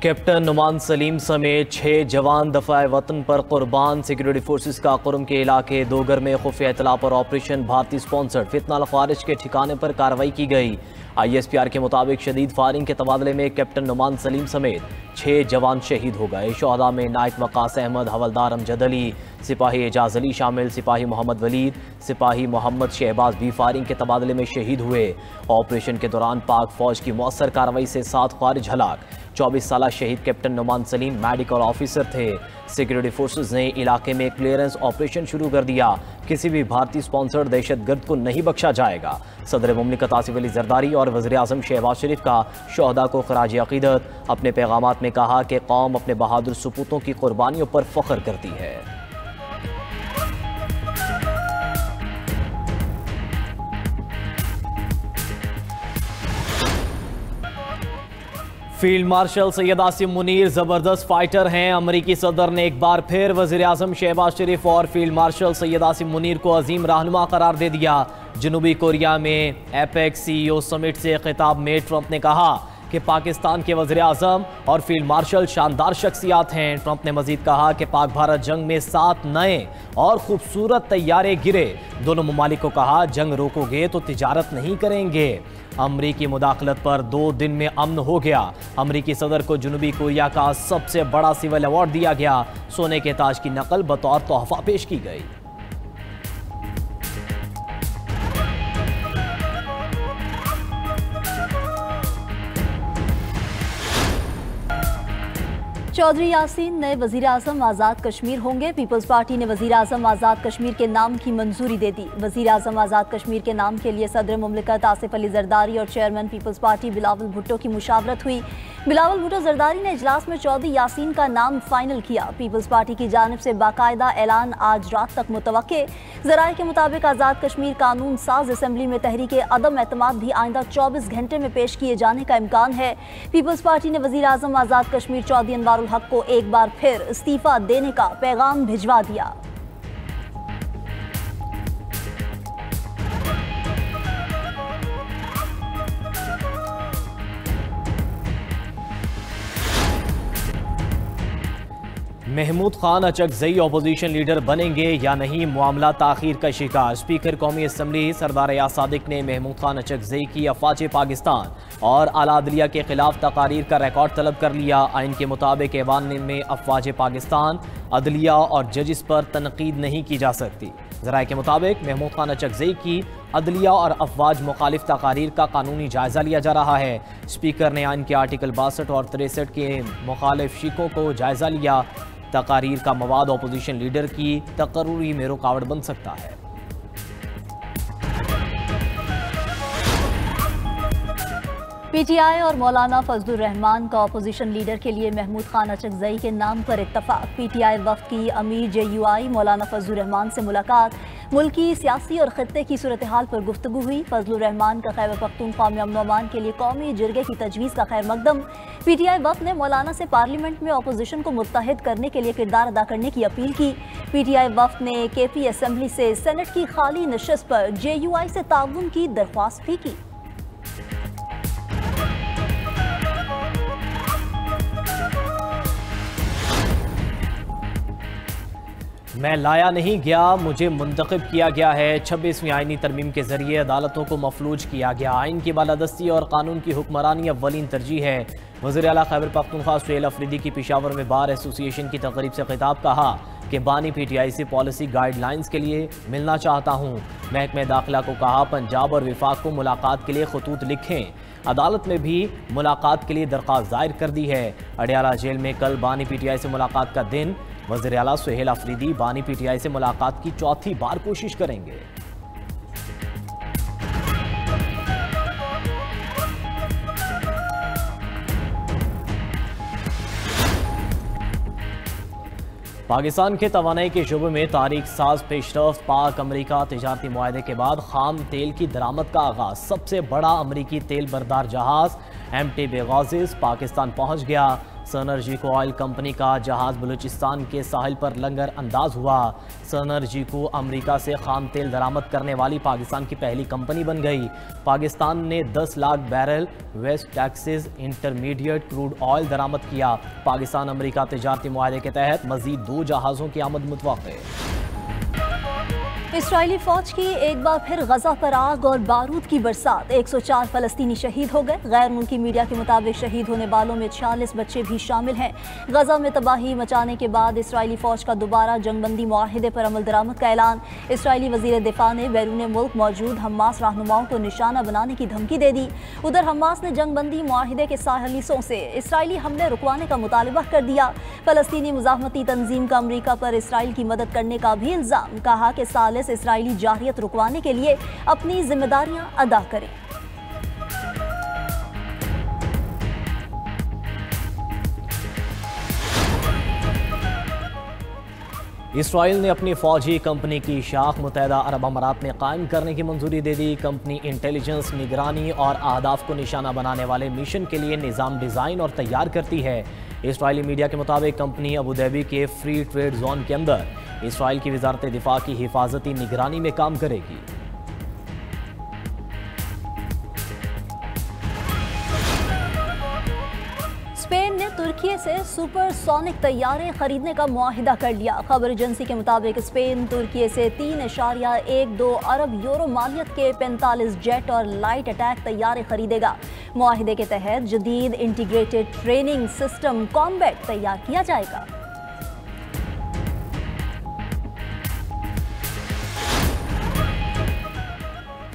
Captain Numan Salim समेत 6 जवान दफ़ा वतन पर कुर्बान। सिक्योरिटी फोर्सेस का कुरम के इलाके दोगर में खुफिया इतला पर ऑपरेशन भारतीय स्पॉन्सर्ड फितना खारिज के ठिकाने पर कार्रवाई की गई। ISPR के मुताबिक शदीद फायरिंग के तबादले में कैप्टन नुमान सलीम समेत 6 जवान शहीद हो गए। शोहदा में नायक वकास अहमद, हवलदार अमजद अली, सिपाही एजाज अली शामिल, सिपाही मोहम्मद वलीद, सिपाही मोहम्मद शहबाज भी फायरिंग के तबादले में शहीद हुए। ऑपरेशन के दौरान पाक फौज की मौसर कार्रवाई से 7 खारिज हलाक। 24 साल शहीद captain Numan Saleem medical officer थे। सिक्योरिटी फोर्सेस ने इलाके में क्लियरेंस ऑपरेशन शुरू कर दिया। किसी भी भारतीय स्पॉन्सर्ड दहशतगर्द को नहीं बख्शा जाएगा। सदर मुमलिकत आसिफ अली जरदारी और वज़ीर आज़म शहबाज शरीफ का शोहदा को खराज अक़ीदत। अपने पैगामात में कहा कि कौम अपने बहादुर सपूतों की कुर्बानियों पर फख्र करती है। फील्ड मार्शल सैयद आसिम मुनीर ज़बरदस्त फाइटर हैं। अमरीकी सदर ने एक बार फिर वज़ीर आज़म शहबाज शरीफ और फील्ड मार्शल सैयद आसिम मुनीर को अजीम रहनुमा करार दे दिया। जनूबी कोरिया में एपेक्स CEO समिट से खिताब में ट्रंप ने कहा कि पाकिस्तान के वज़ीर आज़म और फील्ड मार्शल शानदार शख्सियात हैं। ट्रंप ने मजीद कहा कि पाक भारत जंग में 7 नए और खूबसूरत तैयारे गिरे। दोनों ममालिक को कहा, जंग रोकोगे तो तिजारत नहीं करेंगे। अमरीकी मुदाखलत पर 2 दिन में अमन हो गया। अमरीकी सदर को जनूबी कोरिया का सबसे बड़ा सिविल अवार्ड दिया गया। सोने के ताज की नकल बतौर तोहफा पेश की गई। चौधरी यासीन नए वजीर आजम आज़ाद कश्मीर होंगे। पीपल्स पार्टी ने वजीर आजम आज़ाद कश्मीर के नाम की मंजूरी दे दी। वजीर आजम आज़ाद कश्मीर के नाम के लिए सदर मुमलिकत आसिफ अली जरदारी और चेयरमैन पीपल्स पार्टी बिलावल भुट्टो की मुशावरत हुई। बिलावल भुट्टो जरदारी ने इजलास में चौधरी यासीन का नाम फाइनल किया। पीपल्स पार्टी की जानिब से बाकायदा ऐलान आज रात तक मुतवक्के। ज़राए के मुताबिक आज़ाद कश्मीर कानून साज असम्बली में तहरीक अदम एतमाद भी आइंदा 24 घंटे में पेश किए जाने का इम्कान है। पीपल्स पार्टी ने वजीर आजम आज़ाद कश्मीर चौधरी अनवारुल हक को एक बार फिर इस्तीफा देने का पैगाम भिजवा दिया। महमूद खान अचकजई अपोजिशन लीडर बनेंगे या नहीं, मामला ताखीर का शिकार। स्पीकर कौमी असम्बली सरदार याद सादिक ने महमूद खान अचकजई की अफवाज पाकिस्तान और आला अदलिया के खिलाफ तकारीर का रिकॉर्ड तलब कर लिया। आइन के मुताबिक ऐवान में अफवाज पाकिस्तान, अदलिया और जजिस पर तनकीद नहीं की जा सकती। ज़राए के मुताबिक महमूद खान अचकजई की अदलिया और अफवाज मुखालिफ तकारीर का कानूनी जायजा लिया जा रहा है। स्पीकर ने आइन के आर्टिकल 62 और 63 के मुखालिफ शिकों को जायजा लिया। तकारीर का मवाद अपोजिशन लीडर की तकर्री में रुकावट बन सकता है। PTI और मौलाना फजलुर रहमान का अपोजिशन लीडर के लिए महमूद खान अचकजई के नाम पर इत्तफाक। PTI वफ्द की अमीर JUI मौलाना फजलुर रहमान से मुलाकात। मुल्की सियासी और खत्ते की सूरत हाल पर गुफ्तगू हुई। फजलुर रहमान का खैबर पख्तूनख्वा में अमन अमान के लिए कौमी जिरगे की तजवीज़ का खैर मकदम। PTI वफ्द ने मौलाना से पार्लियामेंट में अपोजिशन को मुत्तहिद करने के लिए किरदार अदा करने की अपील की। PTI वफ्द ने KP असम्बली से सेनेट की खाली नशस्त पर JUI से ताउन की दरख्वास्त भी की। मैं लाया नहीं गया, मुझे मुंतखब किया गया है। 26वीं आइनी तरमीम के जरिए अदालतों को मफलूज किया गया। आइन की बालादस्ती और कानून की हुक्मरानी अव्वलीन तरजीह है। वज़ीर आला खैबर पख्तूनख्वा सुहेल अफरीदी की पेशावर में बार एसोसिएशन की तकरीब से खिताब कहा कि बानी PTI से पॉलिसी गाइडलाइंस के लिए मिलना चाहता हूँ। महकमे दाखिला को कहा पंजाब और विफाक को मुलाकात के लिए खतूत लिखें। अदालत में भी मुलाकात के लिए दरख्वास्त दायर कर दी है। अडियाला जेल में कल बानी PTI से मुलाकात का दिन। वज़ीर आला सुहेल अफरीदी बानी PTI से मुलाकात की चौथी बार कोशिश करेंगे। पाकिस्तान के तवानाई के शुबे में तारीख साज पेशरफ्त। पाक अमरीका तिजारती मुआहदे के बाद खाम तेल की दरामद का आगाज। सबसे बड़ा अमरीकी तेल बरदार जहाज MT बेगाजिस पाकिस्तान पहुंच गया। सनर्जी को ऑयल कंपनी का जहाज बलूचिस्तान के साहिल पर लंगर अंदाज हुआ। सनर्जी को अमेरिका से खाम तेल दरामद करने वाली पाकिस्तान की पहली कंपनी बन गई। पाकिस्तान ने 10 lakh barrel West Texas Intermediate crude oil दरामद किया। पाकिस्तान अमेरिका तिजारती मुआहदे के तहत मजीद 2 जहाज़ों की आमद मुतवक्के। इस्राएली फौज की एक बार फिर गजा पर आग और बारूद की बरसात। 104 फलस्तीनी शहीद हो गए। गैर मुल्की मीडिया के मुताबिक शहीद होने वालों में 46 बच्चे भी शामिल हैं। गजा में तबाही मचाने के बाद इस्राएली फौज का दोबारा जंगबंदी मुआहिदे पर अमल दरामद का ऐलान। इस्राएली वजीर दिफा ने बैरून मुल्क मौजूद हमास रहनुमाओं को निशाना बनाने की धमकी दे दी। उधर हमास ने जंगबंदी मुआहिदे के सालिसों से इस्राएली हमले रुकवाने का मुतालबा कर दिया। फलस्तीनी मुजाहमती तंजीम का अमरीका पर इसराइल की मदद करने का भी इल्जाम। कहा कि इसराइली जारियत रुकवाने के लिए अपनी जिम्मेदारियां अदा करें। इसराइल ने अपनी फौजी कंपनी की शाख मुत्तहिदा अरब अमारात में कायम करने की मंजूरी दे दी। कंपनी इंटेलिजेंस, निगरानी और अहदाफ को निशाना बनाने वाले मिशन के लिए निज़ाम डिज़ाइन और तैयार करती है। इसराइली मीडिया के मुताबिक कंपनी अबू धाबी के फ्री ट्रेड जोन के अंदर इसराइल की वजारत दिफा की हिफाजती निगरानी में काम करेगी। स्पेन ने तुर्की से सुपरसोनिक तैयारे खरीदने का मुआहिदा कर लिया। खबर एजेंसी के मुताबिक स्पेन तुर्की से 3.12 अरब यूरो मालियत के 45 जेट और लाइट अटैक तैयारे खरीदेगा। मुआहिदे के तहत जदीद इंटीग्रेटेड ट्रेनिंग सिस्टम कॉम्बैट तैयार किया जाएगा।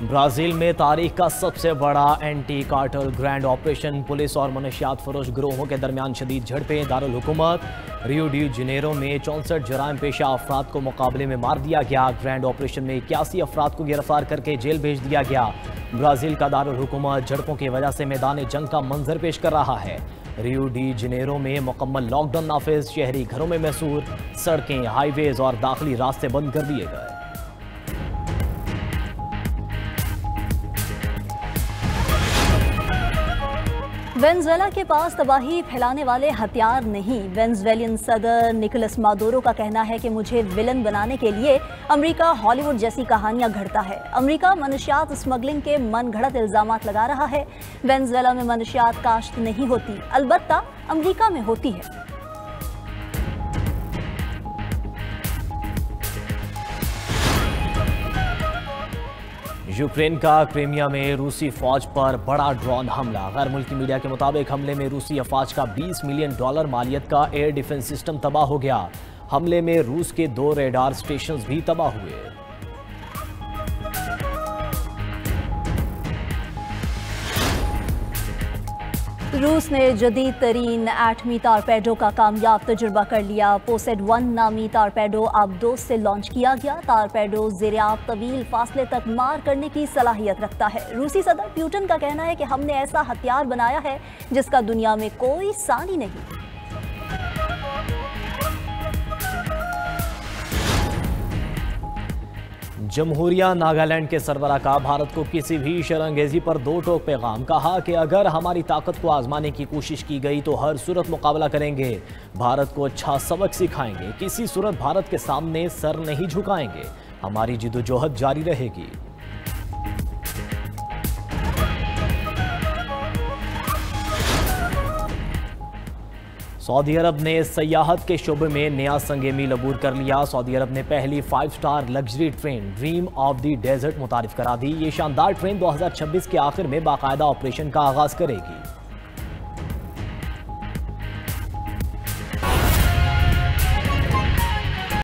ब्राजील में तारीख का सबसे बड़ा anti cartel grand operation. Police और मनशियात फरोश गिरोहों के दरमियान शदीद झड़पें। दारुल हुकूमत रियो डी जनेरो में 64 जराइम पेशा अफराद को मुकाबले में मार दिया गया। ग्रैंड ऑपरेशन में 81 अफराद को गिरफ्तार करके जेल भेज दिया गया। ब्राजील का दारुल हुकूमत झड़पों की वजह से मैदान जंग का मंजर पेश कर रहा है। रियो डी जनेरो में मुकम्मल लॉकडाउन नाफिज। शहरी घरों में महसूर। सड़कें, हाईवेज और दाखिली रास्ते बंद कर दिए गए। वेनेजुएला के पास तबाही फैलाने वाले हथियार नहीं। वेनेजुएलियन सदर निकोलस मादुरो का कहना है कि मुझे विलन बनाने के लिए अमेरिका हॉलीवुड जैसी कहानियां घड़ता है। अमेरिका मनशियात स्मगलिंग के मनगढ़ंत इल्जामात लगा रहा है। वेनेजुएला में मनशियात काश्त नहीं होती, अलबत्ता अमेरिका में होती है। यूक्रेन का क्रीमिया में रूसी फौज पर बड़ा ड्रोन हमला। गैर मुल्की मीडिया के मुताबिक हमले में रूसी अफवाज का $20 मिलियन मालियत का एयर डिफेंस सिस्टम तबाह हो गया। हमले में रूस के 2 रेडार स्टेशन भी तबाह हुए। रूस ने जदीद तरीन एटमी टारपेडो का कामयाब तजुर्बा कर लिया। पोसेड-1 नामी टारपेडो अब्दोस से लॉन्च किया गया। टारपेडो ज़ेरियाब तवील फासले तक मार करने की सलाहियत रखता है। रूसी सदर पुतिन का कहना है कि हमने ऐसा हथियार बनाया है जिसका दुनिया में कोई सानी नहीं। जमहूरिया नागालैंड के सरबराह का भारत को किसी भी शरअंगेजी पर 2 टोक पैगाम। कहा कि अगर हमारी ताकत को आजमाने की कोशिश की गई तो हर सूरत मुकाबला करेंगे। भारत को अच्छा सबक सिखाएंगे। किसी सूरत भारत के सामने सर नहीं झुकाएंगे। हमारी जिद्दोजहद जारी रहेगी। सऊदी अरब ने सयाहत के शोबे में नया संगे मील अबूर कर लिया। सऊदी अरब ने पहली 5 star luxury train dream of the desert मुतारिफ करा दी। ये शानदार ट्रेन 2026 के आखिर में बाकायदा ऑपरेशन का आगाज करेगी।